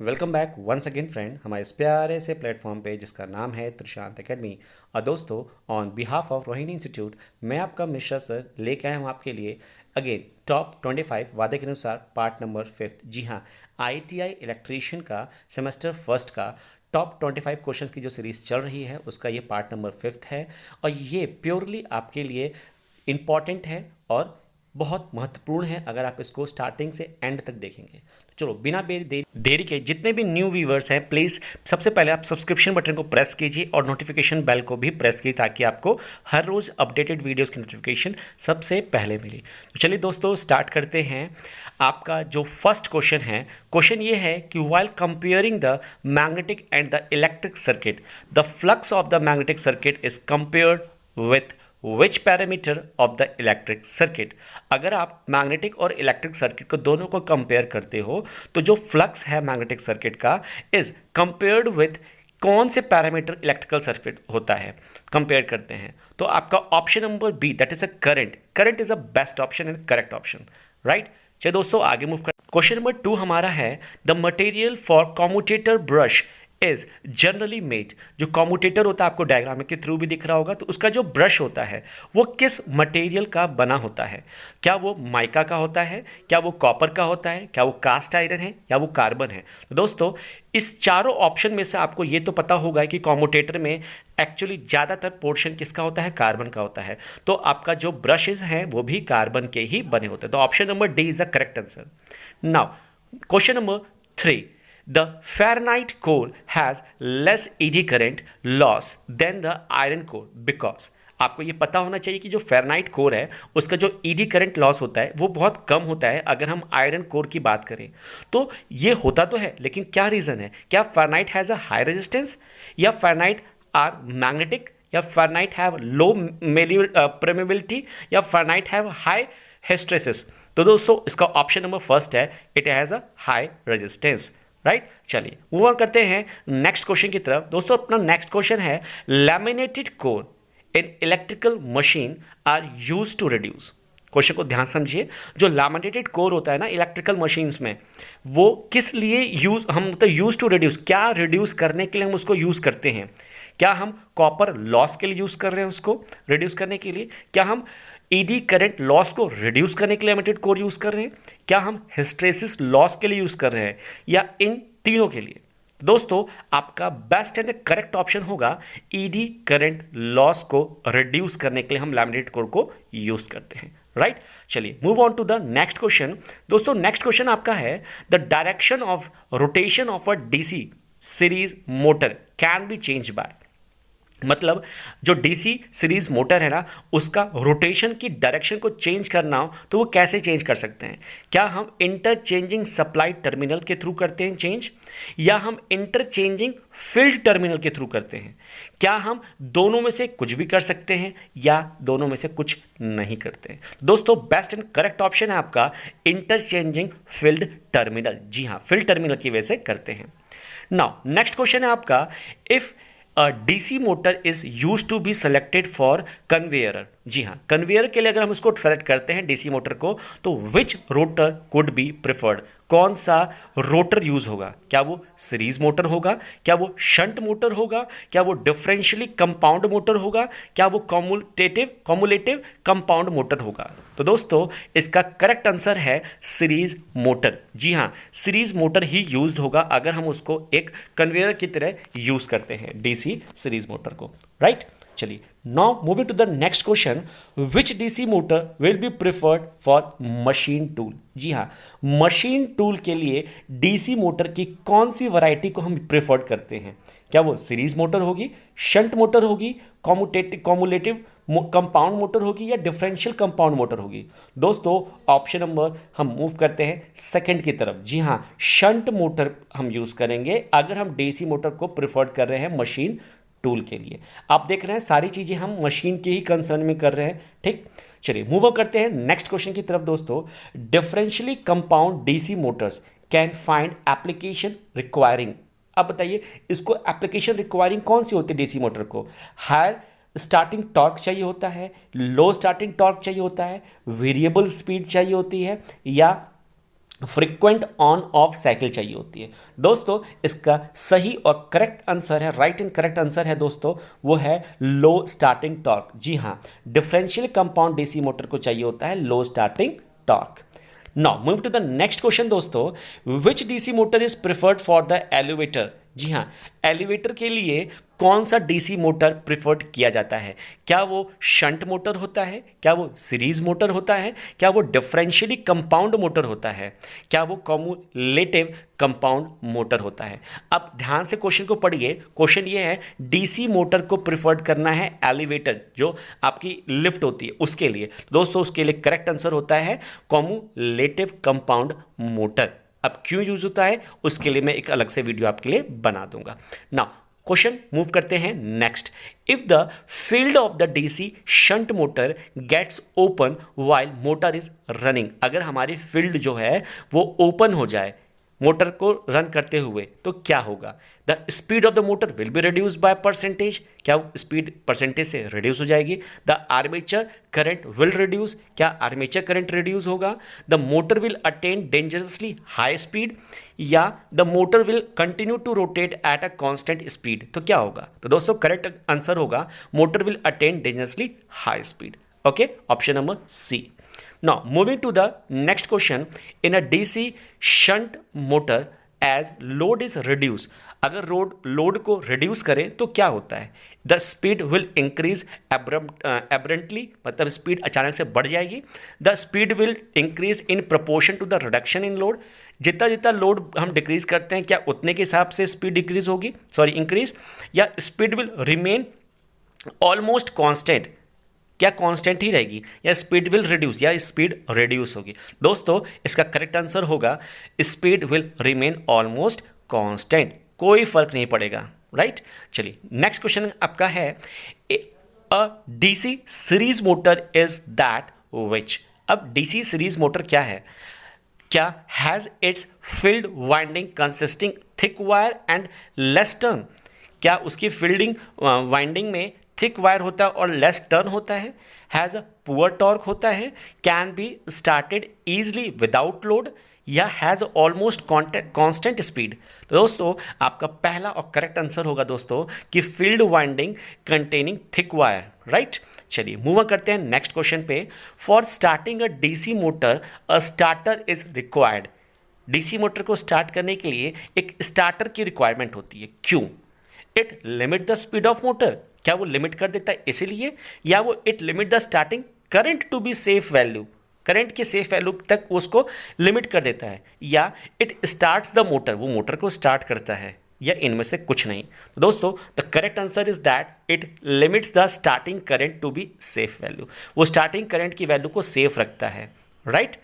Welcome back once again friend हमारे इस प्यारे से प्लेटफॉर्म पे जिसका नाम है त्रिशांत एकेडमी। और दोस्तों, on behalf of Rohini institute मैं आपका मिश्रा सर लेके आया हूँ आपके लिए अगेन टॉप 25 वादे के अनुसार पार्ट नंबर 5। जी हाँ, आईटीआई इलेक्ट्रीशियन का सेमेस्टर फर्स्ट का टॉप 25 क्वेश्चंस की जो सीरीज चल रही है उसका ये पार्ट नंबर 5 है। और ये प्योरली आपके लिए इम्पॉर्टेंट है और बहुत महत्वपूर्ण है अगर आप इसको स्टार्टिंग से एंड तक देखेंगे। तो चलो बिना देरी के जितने भी न्यू व्यूवर्स हैं प्लीज़ सबसे पहले आप सब्सक्रिप्शन बटन को प्रेस कीजिए और नोटिफिकेशन बेल को भी प्रेस कीजिए ताकि आपको हर रोज़ अपडेटेड वीडियोस की नोटिफिकेशन सबसे पहले मिले। तो चलिए दोस्तों स्टार्ट करते हैं। आपका जो फर्स्ट क्वेश्चन है, क्वेश्चन ये है कि while comparing the magnetic and the electric circuit the flux of the magnetic circuit is compared with which parameter of the electric circuit. अगर आप मैग्नेटिक और इलेक्ट्रिक सर्किट को दोनों को कंपेयर करते हो तो जो फ्लक्स है मैग्नेटिक सर्किट का इज कंपेयर्ड विथ कौन से पैरामीटर इलेक्ट्रिकल सर्किट होता है कंपेयर करते हैं। तो आपका option number B that is a current. Current is a best option and correct option, right. चलिए दोस्तों आगे मूव कर। क्वेश्चन नंबर 2 हमारा है the material for commutator brush is generally made. जो कॉम्यूटेटर होता है आपको डायग्राम के थ्रू भी दिख रहा होगा, तो उसका जो ब्रश होता है वो किस मटेरियल का बना होता है। क्या वो माइका का होता है, क्या वो कॉपर का होता है, क्या वो कास्ट आयरन है, या वो कार्बन है। तो दोस्तों इस चारों ऑप्शन में से आपको ये तो पता होगा कि कॉम्यूटेटर में एक्चुअली ज़्यादातर पोर्शन किसका होता है, कार्बन का होता है। तो आपका जो ब्रशेज हैं वो भी कार्बन के ही बने होते हैं। तो option number D is the correct answer. Now question number 3, the Fahrenheit core has less eddy current loss than the iron core because आपको ये पता होना चाहिए कि जो फेरनाइट कोर है उसका जो ईडी करंट लॉस होता है वो बहुत कम होता है अगर हम आयरन कोर की बात करें। तो ये होता तो है, लेकिन क्या रीज़न है? क्या ferrite has a high resistance, या फेरनाइट आर मैग्नेटिक, या फेरनाइट हैव लो परमेबिलिटी, या फेरनाइट हैव हाई हिस्ट्रेसिस? तो दोस्तों इसका ऑप्शन नंबर फर्स्ट है, it has a high resistance, right. चलिए मूव ऑन करते हैं नेक्स्ट क्वेश्चन की तरफ। दोस्तों अपना नेक्स्ट क्वेश्चन है laminated core in electrical machine are use to reduce. Question को ध्यान समझिए। जो लैमिनेटेड कोर होता है ना इलेक्ट्रिकल मशीन्स में, वो किस लिए यूज हम मतलब यूज टू रिड्यूस, क्या रिड्यूस करने के लिए हम उसको यूज करते हैं? क्या हम कॉपर लॉस के लिए यूज कर रहे हैं उसको रिड्यूस करने के लिए? क्या हम ईडी करंट लॉस को रिड्यूस करने के लिए लैमिनेटेड कोर यूज कर रहे हैं? क्या हम हिस्ट्रेसिस लॉस के लिए यूज कर रहे हैं, या इन तीनों के लिए? दोस्तों आपका बेस्ट एंड करेक्ट ऑप्शन होगा ईडी करंट लॉस को रिड्यूस करने के लिए हम लैमिनेटेड कोर को यूज करते हैं, राइट। चलिए move on to the next question. दोस्तों नेक्स्ट क्वेश्चन आपका है the direction of rotation of a DC series motor can be change by. मतलब जो डीसी सीरीज मोटर है ना उसका रोटेशन की डायरेक्शन को चेंज करना हो तो वो कैसे चेंज कर सकते हैं? क्या हम इंटरचेंजिंग सप्लाई टर्मिनल के थ्रू करते हैं चेंज, या हम इंटरचेंजिंग फील्ड टर्मिनल के थ्रू करते हैं? क्या हम दोनों में से कुछ भी कर सकते हैं, या दोनों में से कुछ नहीं करते हैं? दोस्तों बेस्ट एंड करेक्ट ऑप्शन है आपका इंटरचेंजिंग फील्ड टर्मिनल। जी हाँ, फील्ड टर्मिनल की वजह से करते हैं। नाउ नेक्स्ट क्वेश्चन है आपका if DC motor is use to be selected for conveyor. जी हाँ, कन्वेयर के लिए अगर हम उसको सेलेक्ट करते हैं डीसी मोटर को तो विच रोटर कुड बी प्रेफर्ड? कौन सा रोटर यूज होगा? क्या वो सीरीज मोटर होगा, क्या वो शंट मोटर होगा, क्या वो डिफरेंशियली कंपाउंड मोटर होगा, क्या वो कॉमुलेटिव कंपाउंड मोटर होगा? तो दोस्तों इसका करेक्ट आंसर है सीरीज मोटर। जी हाँ, सीरीज मोटर ही यूज्ड होगा अगर हम उसको एक कन्वेयर की तरह यूज करते हैं डीसी सीरीज मोटर को, राइट। चलिए now moving to the next question, which DC motor will be preferred for machine tool? जी हाँ, मशीन टूल के लिए डीसी मोटर की कौन सी वैरायटी को हम प्रेफर्ड करते हैं? क्या वो सीरीज मोटर होगी, शंट मोटर होगी, कॉमुलेटिव कंपाउंड मोटर होगी, या डिफरेंशियल कंपाउंड मोटर होगी? दोस्तों ऑप्शन नंबर हम मूव करते हैं सेकंड की तरफ। जी हाँ, शंट मोटर हम यूज करेंगे अगर हम डीसी मोटर को प्रिफर्ड कर रहे हैं मशीन टूल के लिए। आप देख रहे हैं सारी चीजें हम मशीन के ही कंसर्न में कर रहे हैं, ठीक। चलिए मूव ऑन करते हैं नेक्स्ट क्वेश्चन की तरफ। दोस्तों differentially compound DC Motors can find application requiring. अब बताइए इसको एप्लीकेशन रिक्वायरिंग कौन सी होती है डीसी मोटर को? हायर स्टार्टिंग टॉर्क चाहिए होता है, लो स्टार्टिंग टॉर्क चाहिए होता है, वेरिएबल स्पीड चाहिए होती है, या फ्रिक्वेंट ऑन ऑफ साइकिल चाहिए होती है। दोस्तों इसका सही और करेक्ट आंसर है, राइट एंड करेक्ट आंसर है दोस्तों, वो है लो स्टार्टिंग टॉर्क। जी हाँ, डिफरेंशियल कंपाउंड डीसी मोटर को चाहिए होता है low starting torque. Now move to the next question दोस्तों, which DC motor is preferred for the elevator. जी हाँ, एलिवेटर के लिए कौन सा डीसी मोटर प्रिफर्ड किया जाता है? क्या वो शंट मोटर होता है, क्या वो सीरीज मोटर होता है, क्या वो डिफरेंशियली कंपाउंड मोटर होता है, क्या वो कम्युलेटिव कंपाउंड मोटर होता है? अब ध्यान से क्वेश्चन को पढ़िए। क्वेश्चन ये है डीसी मोटर को प्रिफर्ड करना है एलिवेटर, जो आपकी लिफ्ट होती है उसके लिए। दोस्तों उसके लिए करेक्ट आंसर होता है कम्युलेटिव कंपाउंड मोटर। अब क्यों यूज होता है उसके लिए मैं एक अलग से वीडियो आपके लिए बना दूंगा। नाउ क्वेश्चन मूव करते हैं next. If the field of the DC shunt motor gets open while motor is running, अगर हमारी फील्ड जो है वो ओपन हो जाए मोटर को रन करते हुए तो क्या होगा? The speed of the motor will be reduce by percentage, क्या स्पीड परसेंटेज से रिड्यूस हो जाएगी? The armature current will reduce, क्या आर्मेचर करंट रिड्यूस होगा? The motor will attain dangerously high speed, या the motor will continue to rotate at a constant speed, तो क्या होगा? तो दोस्तों करेक्ट आंसर होगा motor will attain dangerously high speed. Okay, option number C. Now, moving to the next question, in a DC shunt motor as load is reduced, अगर load को reduce करें तो क्या होता है? The speed will increase abruptly, मतलब speed अचानक से बढ़ जाएगी। The speed will increase in proportion to the reduction in load, जितना जितना लोड हम डिक्रीज करते हैं क्या उतने के हिसाब से स्पीड डिक्रीज होगी, सॉरी इंक्रीज। या speed will remain almost constant, क्या कांस्टेंट ही रहेगी, या स्पीड विल रिड्यूस, या स्पीड रिड्यूस होगी? दोस्तों इसका करेक्ट आंसर होगा speed will remain almost constant, कोई फर्क नहीं पड़ेगा, राइट। चलिए नेक्स्ट क्वेश्चन आपका है, अ DC series motor is that which. अब डीसी सीरीज मोटर क्या है? क्या has its field winding consisting thick wire and less turn, क्या उसकी फील्डिंग वाइंडिंग में थिक वायर होता है और लेस टर्न होता है? हैज़ अ पुअर टॉर्क होता है? Can be started easily without load, या हैज़ ऑलमोस्ट कांस्टेंट स्पीड? तो दोस्तों आपका पहला और करेक्ट आंसर होगा दोस्तों कि field winding containing thick wire, right. चलिए मूव करते हैं नेक्स्ट क्वेश्चन पे। For starting a DC motor a starter is required, DC motor को स्टार्ट करने के लिए एक स्टार्टर की रिक्वायरमेंट होती है, क्यों? It limit the speed of motor, क्या वो लिमिट कर देता है इसीलिए? या वो it limit the starting current to be safe value, current के सेफ वैल्यू तक उसको लिमिट कर देता है? या इट स्टार्ट्स द मोटर, वो मोटर को स्टार्ट करता है? या इनमें से कुछ नहीं? तो दोस्तों the correct answer is that it limits the starting current to be safe value, वो स्टार्टिंग करंट की वैल्यू को सेफ रखता है, राइट।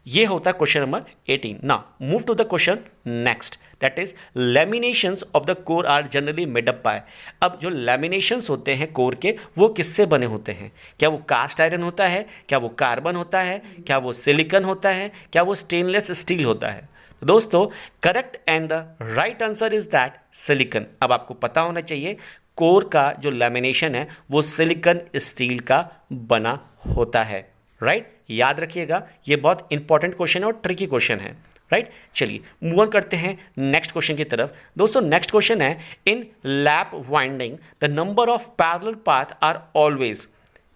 ये होता है question number 18। Now move to the question next, that is laminations of the core are generally made up by. अब जो लैमिनेशंस होते हैं कोर के वो किससे बने होते हैं? क्या वो कास्ट आयरन होता है, क्या वो कार्बन होता है, क्या वो सिलिकॉन होता है, क्या वो स्टेनलेस स्टील होता है? तो दोस्तों correct and the right answer is that silicon. अब आपको पता होना चाहिए कोर का जो लैमिनेशन है वो सिलिकॉन स्टील का बना होता है, राइट। याद रखिएगा ये बहुत इंपॉर्टेंट क्वेश्चन है और ट्रिकी क्वेश्चन है, राइट। चलिए मूव ऑन करते हैं नेक्स्ट क्वेश्चन की तरफ। दोस्तों नेक्स्ट क्वेश्चन है, in lap winding the number of parallel path are always.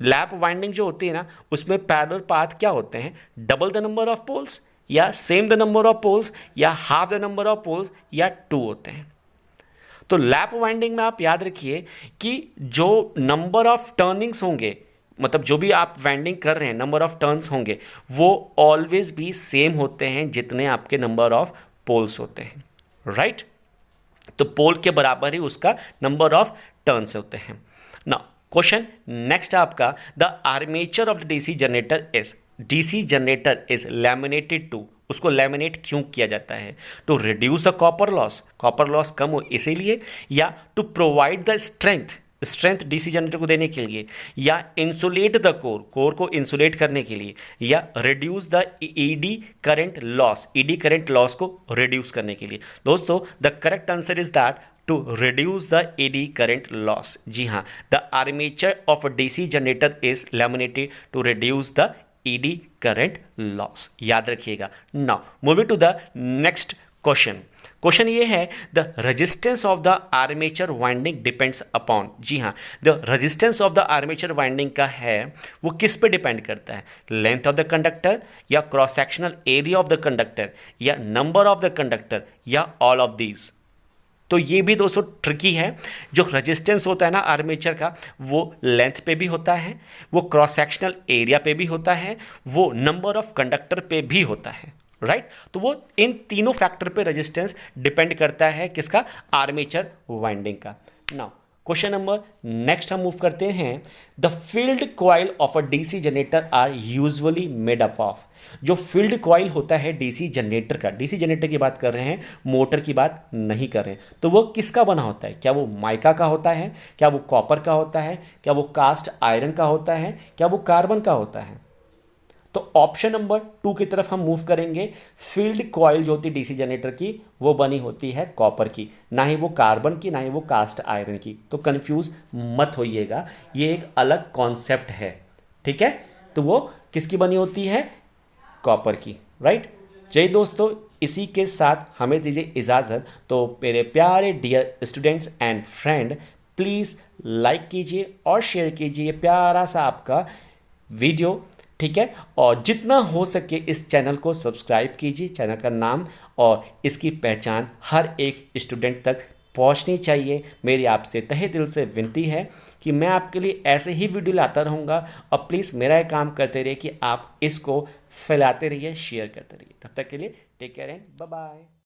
Lap winding जो होती है ना उसमें पैरेलल पाथ क्या होते हैं? Double the number of poles, या same the number of poles, या half the number of poles, या 2 होते हैं। तो लैप वाइंडिंग में आप याद रखिए कि जो नंबर ऑफ टर्निंग्स होंगे, मतलब जो भी आप वाइंडिंग कर रहे हैं नंबर ऑफ टर्न्स होंगे वो ऑलवेज भी सेम होते हैं जितने आपके नंबर ऑफ पोल्स होते हैं, राइट। तो पोल के बराबर ही उसका नंबर ऑफ टर्न्स होते हैं। ना क्वेश्चन नेक्स्ट आपका, the armature of the DC generator is, DC generator is laminated to, उसको लैमिनेट क्यों किया जाता है? To reduce the copper loss, copper loss कम हो इसीलिए, या to provide the strength DC generator को देने के लिए, या इंसुलेट द कोर, कोर को इंसुलेट करने के लिए, या reduce the eddy current loss, eddy current loss को रिड्यूस करने के लिए? दोस्तों the correct answer is that to reduce the eddy current loss. जी हाँ, the armature of a DC generator is laminated to reduce the eddy current loss, याद रखिएगा। Now moving to the next question. Question ये है, the resistance of the armature winding depends upon. जी हाँ, the resistance of the armature winding का है वो किस पे डिपेंड करता है? लेंथ ऑफ द कंडक्टर, या cross sectional area of the conductor, या नंबर ऑफ द कंडक्टर, या ऑल ऑफ दीज। तो ये भी दोस्तों ट्रिकी है। जो रेजिस्टेंस होता है ना आर्मेचर का, वो लेंथ पे भी होता है, वो क्रॉस सेक्शनल एरिया पे भी होता है, वो नंबर ऑफ कंडक्टर पे भी होता है, राइट। तो वो इन तीनों फैक्टर पे रेजिस्टेंस डिपेंड करता है, किसका? आर्मेचर वाइंडिंग का। नाउ क्वेश्चन नंबर नेक्स्ट हम मूव करते हैं। The field coil of a DC generator are usually made up of. जो फील्ड कॉइल होता है डीसी जनरेटर का, डीसी जनरेटर की बात कर रहे हैं, मोटर की बात नहीं कर रहे हैं, तो वो किसका बना होता है? क्या वो माइका का होता है? क्या वो कॉपर का होता है? क्या वो कास्ट आयरन का होता है? क्या वो कार्बन का होता है? तो ऑप्शन नंबर 2 की तरफ हम मूव करेंगे। फील्ड कॉइल जो होती है डीसी जनरेटर की, वो बनी होती है कॉपर की, ना ही वो कार्बन की, ना ही वो कास्ट आयरन की। तो कंफ्यूज मत होइएगा, ये एक अलग कॉन्सेप्ट है, ठीक है। तो वो किसकी बनी होती है? कॉपर की, राइट। चलिए दोस्तों, इसी के साथ हमें दीजिए इजाज़त। तो मेरे प्यारे dear students and friend, please like कीजिए और शेयर कीजिए प्यारा सा आपका वीडियो, ठीक है। और जितना हो सके इस चैनल को सब्सक्राइब कीजिए। चैनल का नाम और इसकी पहचान हर एक स्टूडेंट तक पहुंचनी चाहिए। मेरी आपसे तहे दिल से विनती है कि मैं आपके लिए ऐसे ही वीडियो लाता रहूँगा, और प्लीज़ मेरा ये काम करते रहिए कि आप इसको फैलाते रहिए, शेयर करते रहिए। तब तक के लिए take care and bye bye.